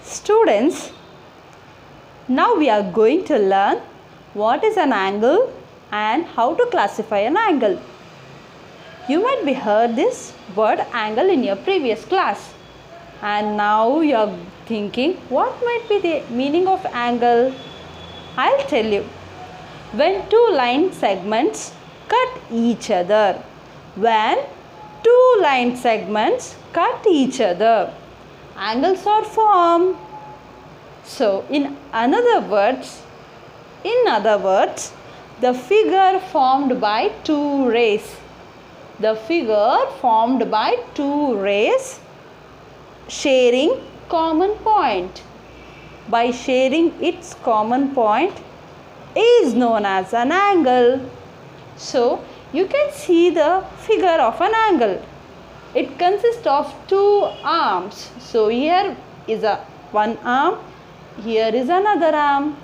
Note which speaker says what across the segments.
Speaker 1: Students, now we are going to learn what is an angle and how to classify an angle. You might be heard this word angle in your previous class, and now you are thinking what might be the meaning of angle. I'll tell you. When two line segments cut each other. When two line segments cut each other, angles are formed. So in other words, the figure formed by two rays. The figure formed by two rays sharing common point. By sharing its common point is known as an angle. So you can see the figure of an angle. It consists of two arms. So here is one arm, here is another arm.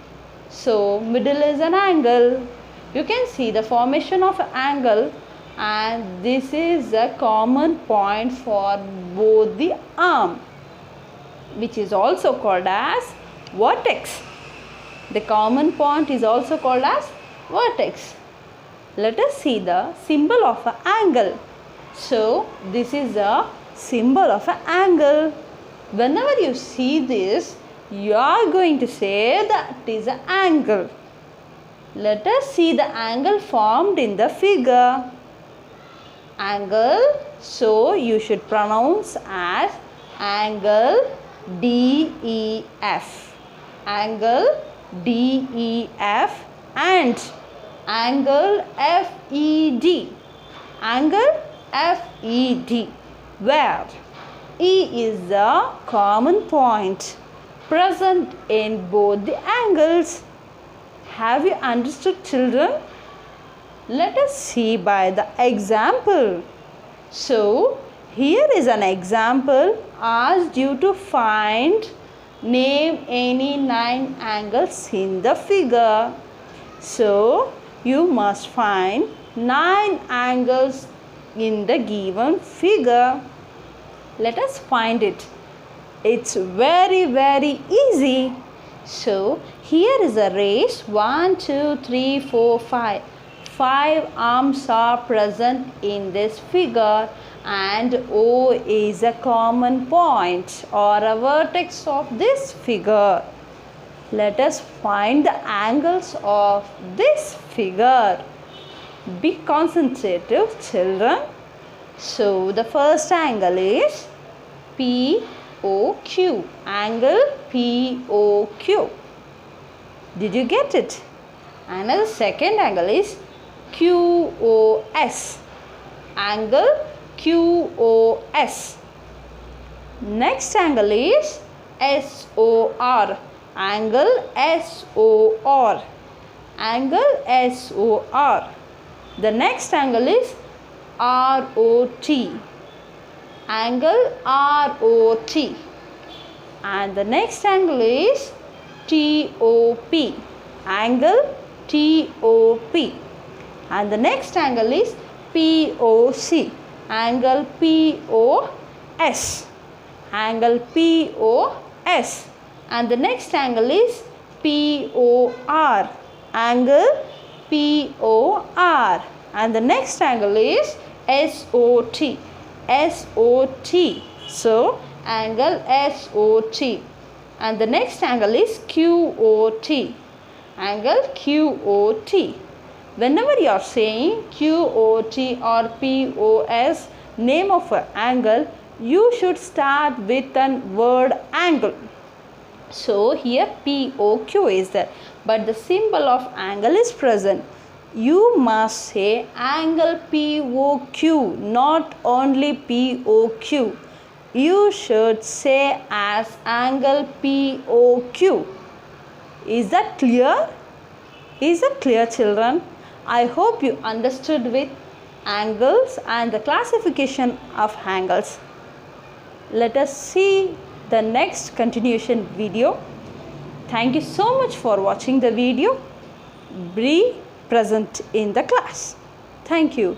Speaker 1: So middle is an angle. You can see the formation of an angle, and this is a common point for both the arm, which is also called as vertex. The common point is also called as vertex. Let us see the symbol of an angle. So this is a symbol of an angle. Whenever you see this, you are going to say that it is an angle. Let us see the angle formed in the figure. Angle, so you should pronounce as angle DEF. Angle DEF and angle FED. Angle FED, where E is the common point present in both the angles. Have you understood, children? Let us see by the example. So here is an example asked you to name any 9 angles in the figure. So you must find 9 angles in the given figure. Let us find it. It's very easy. So here is a race. 1, 2, 3, 4, 5. 5 arms are present in this figure, and O is a common point or a vertex of this figure. Let us find the angles of this figure. Be concentrative, children. So the first angle is POQ. Angle POQ. Did you get it? Another second angle is QOS. Angle QOS. Next angle is SOR. Angle SOR. Angle SOR. The next angle is ROT. Angle ROT. And the next angle is TOP. Angle TOP. And the next angle is POC. Angle POS. Angle POS. And the next angle is POR. Angle POR. And the next angle is SOT. SOT. So angle SOT. And the next angle is QOT. Angle QOT. Whenever you are saying QOT or POS, name of an angle, you should start with a word angle. So here POQ is there, but the symbol of angle is present. You must say angle POQ, not only POQ. You should say as angle POQ. Is that clear? Is that clear, children? I hope you understood with angles and the classification of angles. Let us see the next continuation video. Thank you so much for watching the video. Be present in the class. Thank you.